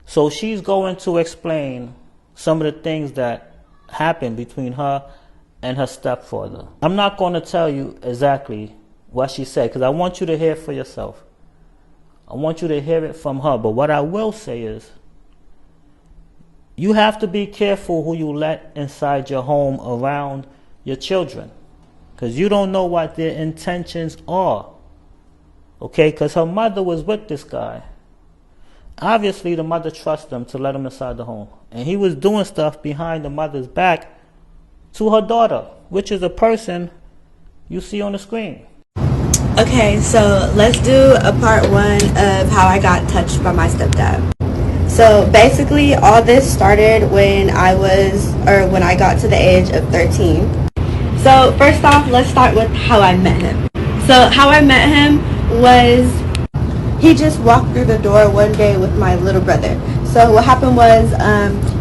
So she's going to explain some of the things that happened between her and her stepfather. I'm not going to tell you exactly what she said because I want you to hear it for yourself. I want you to hear it from her. But what I will say is, you have to be careful who you let inside your home around your children, because you don't know what their intentions are. Okay, because her mother was with this guy. Obviously, the mother trusts him to let him inside the home. And he was doing stuff behind the mother's back to her daughter, which is a person you see on the screen. Okay, so let's do a part one of how I got touched by my stepdad. So basically, all this started when when I got to the age of 13. So first off, let's start with how I met him. So how I met him was, he just walked through the door one day with my little brother. So what happened was,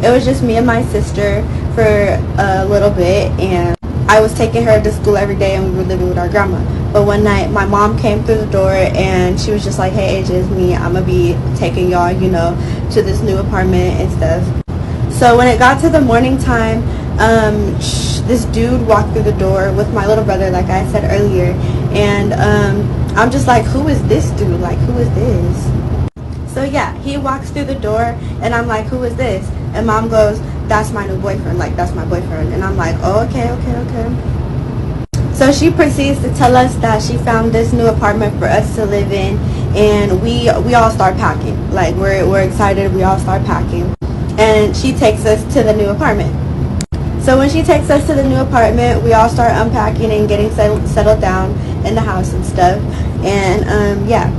it was just me and my sister for a little bit, and I was taking her to school every day, and we were living with our grandma. But one night, my mom came through the door, and she was just like, "Hey, AJ, it's me. I'm gonna be taking y'all, to this new apartment and stuff." So when it got to the morning time, this dude walked through the door with my little brother, like I said earlier, and I'm just like, who is this dude? Like, who is this? So yeah, he walks through the door, and I'm like, who is this? And mom goes, that's my new boyfriend, like, that's my boyfriend. And I'm like, oh, okay. So she proceeds to tell us that she found this new apartment for us to live in, and we all start packing. Like, we're excited, we all start packing. And she takes us to the new apartment. So when she takes us to the new apartment, we all start unpacking and getting settled down in the house and stuff. And yeah.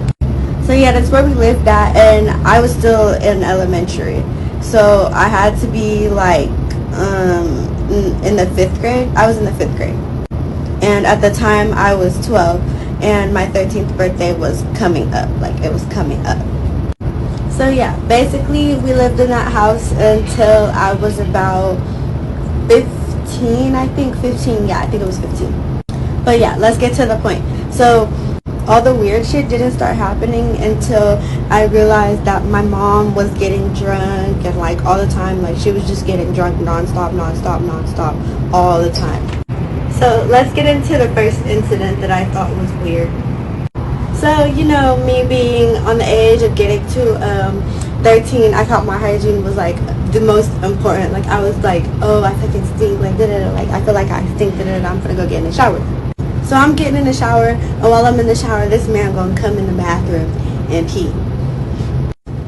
So yeah, that's where we lived at, and I was still in elementary. So I had to be like in the 5th grade. I was in the 5th grade. And at the time I was 12, and my 13th birthday was coming up. Like, it was coming up. So yeah, basically we lived in that house until I was about 15, I think. 15, yeah, I think it was 15. But yeah, let's get to the point. So all the weird shit didn't start happening until I realized that my mom was getting drunk, and like all the time, like she was just getting drunk nonstop, all the time. So let's get into the first incident that I thought was weird. So, me being on the age of getting to 13, I thought my hygiene was like the most important. Like, I was like, oh, I fucking stink, like, like, I feel like I stink, I'm gonna go get in the shower. So I'm getting in the shower, and while I'm in the shower, this man gonna come in the bathroom and pee.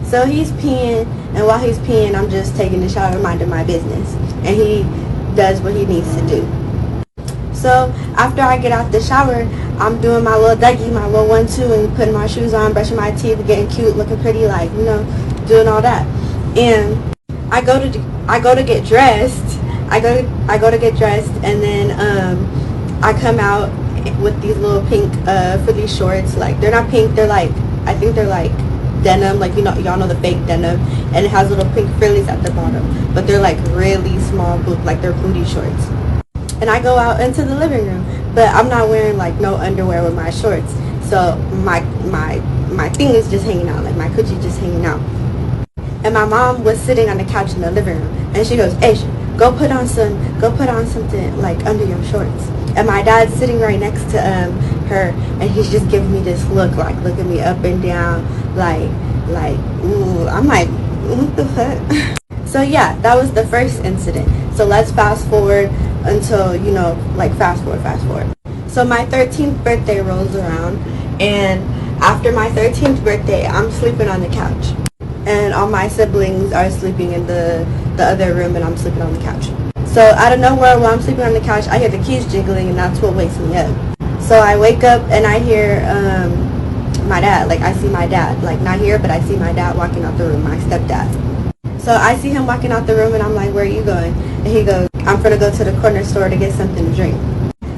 So he's peeing, and while he's peeing, I'm just taking the shower, minding my business. And he does what he needs to do. So after I get out the shower, I'm doing my little Dougie, my little 1-2, and putting my shoes on, brushing my teeth, getting cute, looking pretty, like, doing all that. And I go to get dressed. I go to get dressed, and then I come out with these little pink frilly shorts. Like, they're not pink, they're like, I think they're like denim, like, y'all know the fake denim, and it has little pink frillies at the bottom, but they're like really small like they're booty shorts. And I go out into the living room, but I'm not wearing like no underwear with my shorts, so my thing is just hanging out, like my coochie just hanging out. And my mom was sitting on the couch in the living room, and she goes, Asia, go put on something like under your shorts. And my dad's sitting right next to her, and he's just giving me this look, like looking me up and down, like ooh. I'm like, what the fuck? So yeah, that was the first incident. So let's fast forward until, like fast forward. So my 13th birthday rolls around, and after my 13th birthday, I'm sleeping on the couch, and all my siblings are sleeping in the other room, and I'm sleeping on the couch. So out of nowhere, while I'm sleeping on the couch, I hear the keys jiggling, and that's what wakes me up. So I wake up, and I hear my dad. Like, I see my dad, like not here, but I see my dad walking out the room, my stepdad. So I see him walking out the room, and I'm like, where are you going? And he goes, I'm gonna go to the corner store to get something to drink.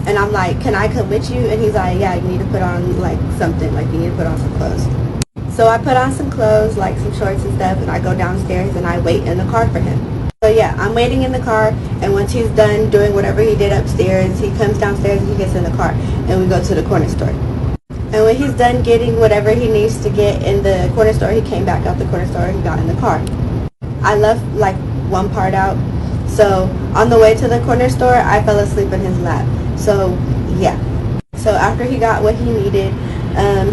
And I'm like, can I come with you? And he's like, yeah, you need to put on like something, like you need to put on some clothes. So I put on some clothes, like some shorts and stuff, and I go downstairs and I wait in the car for him. So yeah, I'm waiting in the car, and once he's done doing whatever he did upstairs, he comes downstairs and he gets in the car, and we go to the corner store. And when he's done getting whatever he needs to get in the corner store, he came back out the corner store and he got in the car. I left like one part out. So on the way to the corner store, I fell asleep in his lap. So yeah. So after he got what he needed,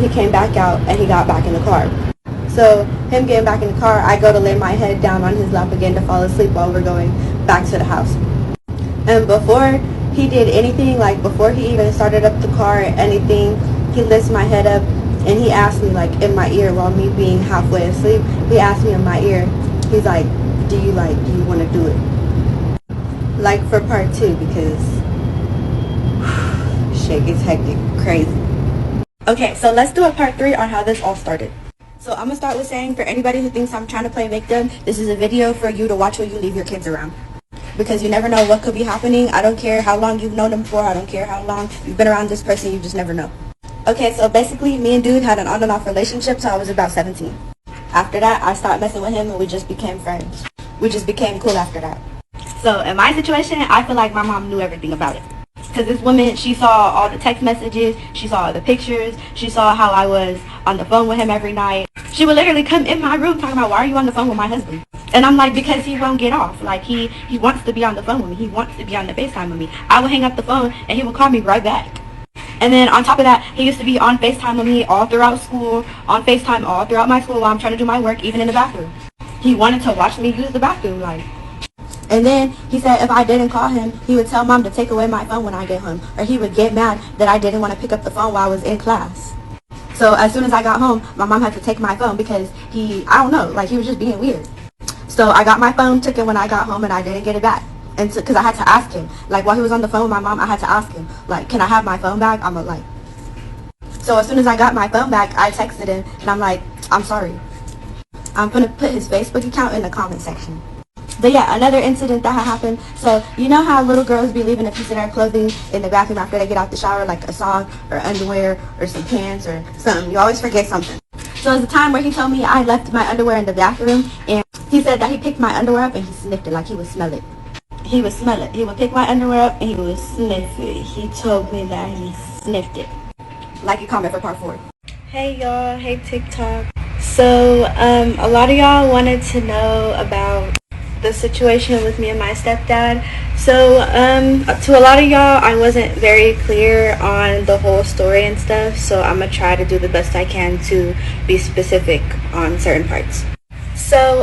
he came back out and he got back in the car. So him getting back in the car, I go to lay my head down on his lap again to fall asleep while we're going back to the house. And before he did anything, like before he even started up the car or anything, he lifts my head up and he asked me like in my ear while me being halfway asleep, he asked me in my ear, he's like, do you want to do it? Like for part 2, because shit gets hectic, crazy. Okay, so let's do a part 3 on how this all started. So I'm gonna start with saying, for anybody who thinks I'm trying to play victim, this is a video for you to watch when you leave your kids around. Because you never know what could be happening. I don't care how long you've known them for. I don't care how long you've been around this person. You just never know. Okay, so basically, me and dude had an on and off relationship till I was about 17. After that, I stopped messing with him and we just became friends. We just became cool after that. So in my situation, I feel like my mom knew everything about it. Because this woman, she saw all the text messages, she saw all the pictures, she saw how I was on the phone with him every night. She would literally come in my room talking about, why are you on the phone with my husband? And I'm like, because he won't get off. Like, he wants to be on the phone with me. He wants to be on the FaceTime with me. I would hang up the phone and he would call me right back. And then on top of that, he used to be on FaceTime with me all throughout school, on FaceTime all throughout my school while I'm trying to do my work, even in the bathroom. He wanted to watch me use the bathroom, like. And then he said if I didn't call him, he would tell mom to take away my phone when I get home. Or he would get mad that I didn't want to pick up the phone while I was in class. So as soon as I got home, my mom had to take my phone because I don't know, like he was just being weird. So I got my phone, took it when I got home, and I didn't get it back. And because I had to ask him, like while he was on the phone with my mom, I had to ask him, like, can I have my phone back? So as soon as I got my phone back, I texted him, and I'm like, I'm sorry. I'm going to put his Facebook account in the comment section. But yeah, another incident that had happened. So you know how little girls be leaving a piece of their clothing in the bathroom after they get out the shower, like a sock or underwear or some pants or something. You always forget something. So there's a time where he told me I left my underwear in the bathroom, and he said that he picked my underwear up and he sniffed it, like he would smell it. He would smell it. He would pick my underwear up and he would sniff it. He told me that he sniffed it. Like and comment for part 4. Hey y'all, hey TikTok. So a lot of y'all wanted to know about the situation with me and my stepdad. So to a lot of y'all, I wasn't very clear on the whole story and stuff, so I'm gonna try to do the best I can to be specific on certain parts. So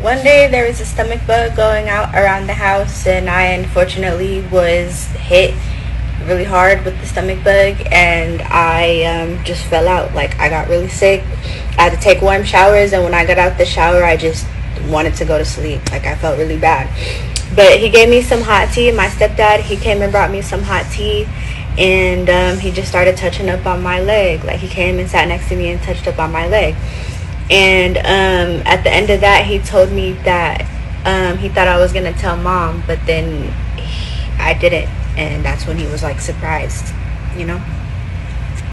one day there was a stomach bug going out around the house, and I unfortunately was hit really hard with the stomach bug, and I just fell out. Like, I got really sick. I had to take warm showers, and when I got out the shower, I just wanted to go to sleep. Like, I felt really bad. But he gave me some hot tea. My stepdad, he came and brought me some hot tea, and he just started touching up on my leg. Like, he came and sat next to me and touched up on my leg. And at the end of that, he told me that he thought I was gonna tell mom, but then I didn't, and that's when he was like surprised, you know.